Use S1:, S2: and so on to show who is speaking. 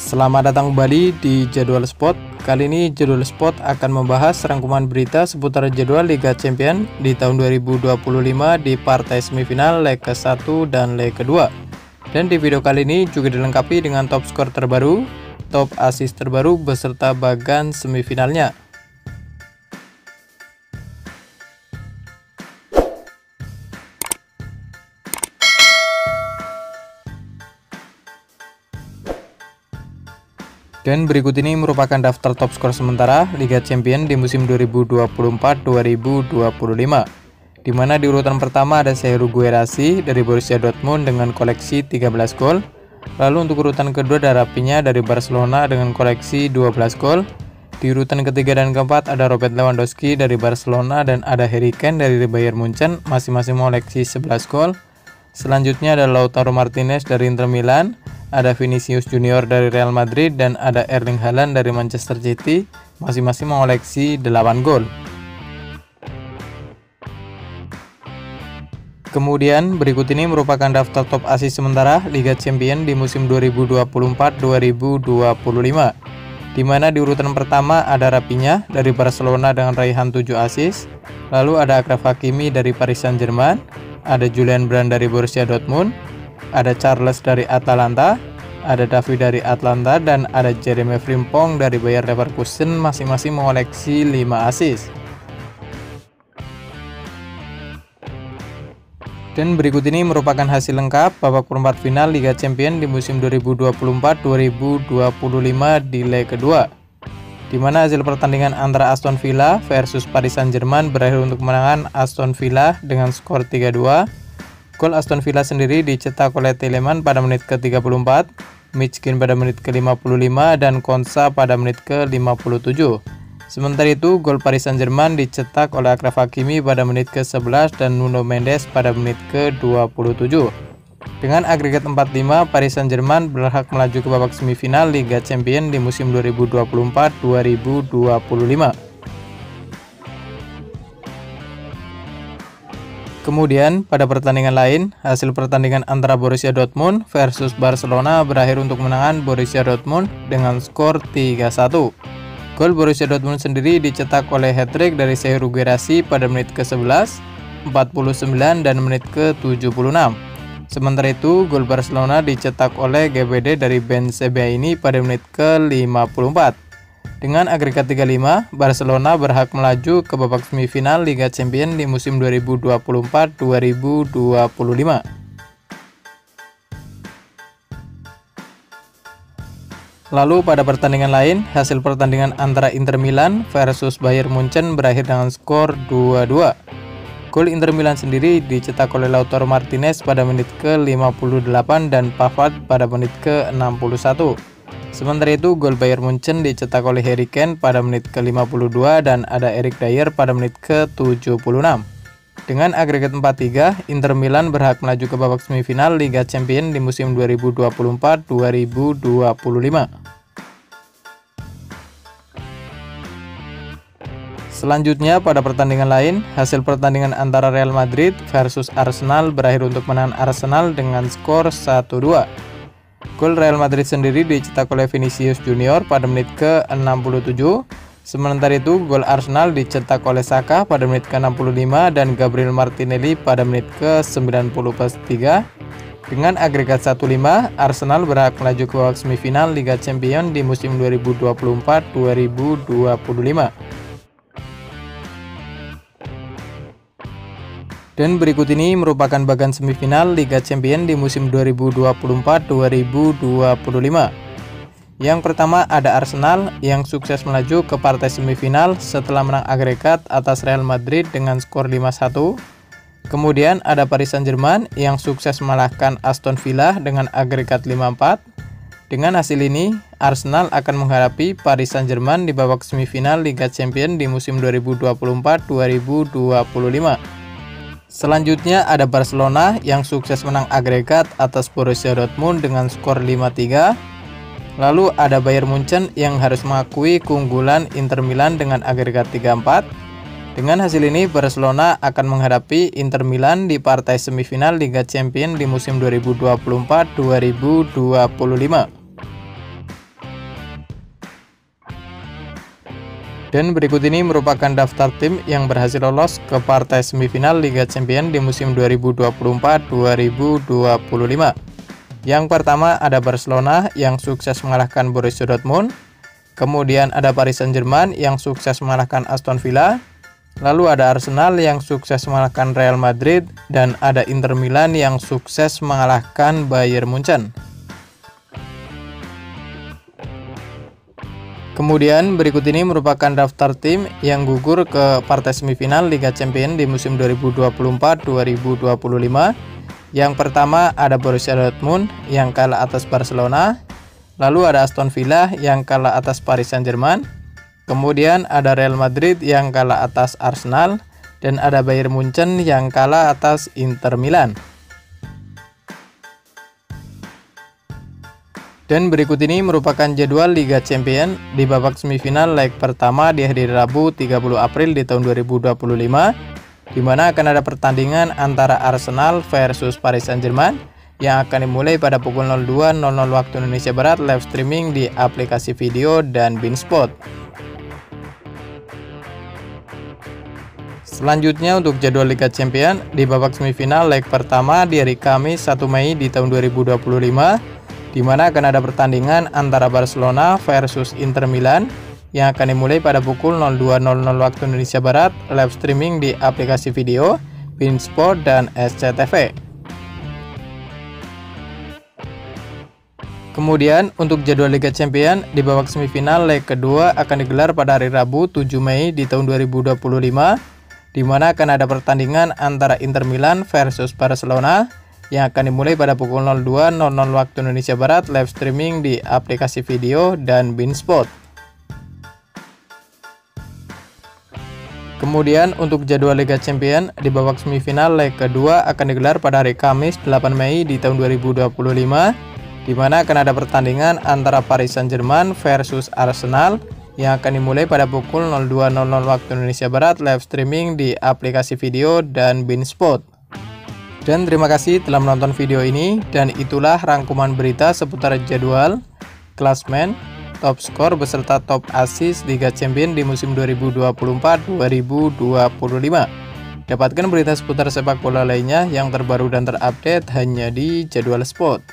S1: Selamat datang kembali di Jadwal Sport. Kali ini Jadwal Sport akan membahas rangkuman berita seputar jadwal Liga Champions di tahun 2025 di partai semifinal leg ke-1 dan leg kedua. Dan di video kali ini juga dilengkapi dengan top skor terbaru, top assist terbaru beserta bagan semifinalnya. Dan berikut ini merupakan daftar top skor sementara Liga Champions di musim 2024-2025, di mana di urutan pertama ada Serhou Guirassy dari Borussia Dortmund dengan koleksi 13 gol. Lalu untuk urutan kedua ada Raphinha dari Barcelona dengan koleksi 12 gol. Di urutan ketiga dan keempat ada Robert Lewandowski dari Barcelona dan ada Harry Kane dari Bayern Munchen, masing-masing koleksi 11 gol. Selanjutnya ada Lautaro Martinez dari Inter Milan, ada Vinicius Junior dari Real Madrid, dan ada Erling Haaland dari Manchester City, masing-masing mengoleksi 8 gol. Kemudian berikut ini merupakan daftar top assist sementara Liga Champions di musim 2024-2025, di mana di urutan pertama ada Raphinha dari Barcelona dengan raihan 7 assist, lalu ada Achraf Hakimi dari Paris Saint-Germain, ada Julian Brandt dari Borussia Dortmund, ada Charles dari Atalanta, ada David dari Atlanta, dan ada Jeremy Frimpong dari Bayer Leverkusen, masing-masing mengoleksi 5 assist. Dan berikut ini merupakan hasil lengkap babak perempat final Liga Champions di musim 2024-2025 di leg kedua, di mana hasil pertandingan antara Aston Villa versus Paris Saint-Germain berakhir untuk kemenangan Aston Villa dengan skor 3-2. Gol Aston Villa sendiri dicetak oleh Tielemans pada menit ke-34, Mickin pada menit ke-55, dan Konsa pada menit ke-57. Sementara itu, gol Paris Saint-Germain dicetak oleh Achraf Hakimi pada menit ke-11 dan Nuno Mendes pada menit ke-27. Dengan agregat 4-5, Paris Saint-Germain berhak melaju ke babak semifinal Liga Champions di musim 2024-2025. Kemudian, pada pertandingan lain, hasil pertandingan antara Borussia Dortmund versus Barcelona berakhir untuk kemenangan Borussia Dortmund dengan skor 3-1. Gol Borussia Dortmund sendiri dicetak oleh hat-trick dari Serhou Guirassy pada menit ke-11, 49, dan menit ke-76. Sementara itu, gol Barcelona dicetak oleh GBD dari Ben Sebaini pada menit ke-54. Dengan agregat 3-5, Barcelona berhak melaju ke babak semifinal Liga Champions di musim 2024-2025. Lalu pada pertandingan lain, hasil pertandingan antara Inter Milan versus Bayern Munchen berakhir dengan skor 2-2. Gol Inter Milan sendiri dicetak oleh Lautaro Martinez pada menit ke-58 dan Pavard pada menit ke-61. Sementara itu, gol Bayern Munchen dicetak oleh Harry Kane pada menit ke-52 dan ada Eric Dier pada menit ke-76. Dengan agregat 4-3, Inter Milan berhak melaju ke babak semifinal Liga Champions di musim 2024-2025. Selanjutnya, pada pertandingan lain, hasil pertandingan antara Real Madrid versus Arsenal berakhir untuk menang Arsenal dengan skor 1-2. Gol Real Madrid sendiri dicetak oleh Vinicius Junior pada menit ke-67. Sementara itu, gol Arsenal dicetak oleh Saka pada menit ke-65 dan Gabriel Martinelli pada menit ke-90+3. Dengan agregat 1-5, Arsenal berhak melaju ke babak semifinal Liga Champions di musim 2024-2025. Dan berikut ini merupakan bagan semifinal Liga Champions di musim 2024-2025. Yang pertama ada Arsenal yang sukses melaju ke partai semifinal setelah menang agregat atas Real Madrid dengan skor 5-1. Kemudian ada Paris Saint-Germain yang sukses mengalahkan Aston Villa dengan agregat 5-4. Dengan hasil ini, Arsenal akan menghadapi Paris Saint-Germain di babak semifinal Liga Champions di musim 2024-2025. Selanjutnya ada Barcelona yang sukses menang agregat atas Borussia Dortmund dengan skor 5-3. Lalu ada Bayern Munchen yang harus mengakui keunggulan Inter Milan dengan agregat 3-4. Dengan hasil ini, Barcelona akan menghadapi Inter Milan di partai semifinal Liga Champions di musim 2024-2025. Dan berikut ini merupakan daftar tim yang berhasil lolos ke partai semifinal Liga Champions di musim 2024-2025. Yang pertama ada Barcelona yang sukses mengalahkan Borussia Dortmund. Kemudian ada Paris Saint-Germain yang sukses mengalahkan Aston Villa. Lalu ada Arsenal yang sukses mengalahkan Real Madrid, dan ada Inter Milan yang sukses mengalahkan Bayern Munchen. Kemudian berikut ini merupakan daftar tim yang gugur ke partai semifinal Liga Champions di musim 2024-2025. Yang pertama ada Borussia Dortmund yang kalah atas Barcelona. Lalu ada Aston Villa yang kalah atas Paris Saint-Germain. Kemudian ada Real Madrid yang kalah atas Arsenal, dan ada Bayern Munchen yang kalah atas Inter Milan. Dan berikut ini merupakan jadwal Liga Champions di babak semifinal leg pertama di hari Rabu 30 April di tahun 2025, di mana akan ada pertandingan antara Arsenal versus Paris Saint-Germain yang akan dimulai pada pukul 02.00 waktu Indonesia Barat, live streaming di aplikasi video dan Beansport. Selanjutnya untuk jadwal Liga Champions di babak semifinal leg pertama di hari Kamis 1 Mei di tahun 2025, di mana akan ada pertandingan antara Barcelona versus Inter Milan yang akan dimulai pada pukul 02.00 waktu Indonesia Barat, live streaming di aplikasi video, Beansport, dan SCTV. Kemudian untuk jadwal Liga Champions di babak semifinal leg kedua akan digelar pada hari Rabu 7 Mei di tahun 2025, di mana akan ada pertandingan antara Inter Milan versus Barcelona yang akan dimulai pada pukul 02.00 waktu Indonesia Barat, live streaming di aplikasi video dan Beansport. Kemudian untuk jadwal Liga Champions di babak semifinal leg kedua akan digelar pada hari Kamis 8 Mei di tahun 2025, di mana akan ada pertandingan antara Paris Saint-Germain versus Arsenal yang akan dimulai pada pukul 02.00 waktu Indonesia Barat, live streaming di aplikasi video dan Beansport. Dan terima kasih telah menonton video ini, dan itulah rangkuman berita seputar jadwal, klasmen, top skor beserta top assist Liga Champions di musim 2024-2025. Dapatkan berita seputar sepak bola lainnya yang terbaru dan terupdate hanya di Jadwal Sport.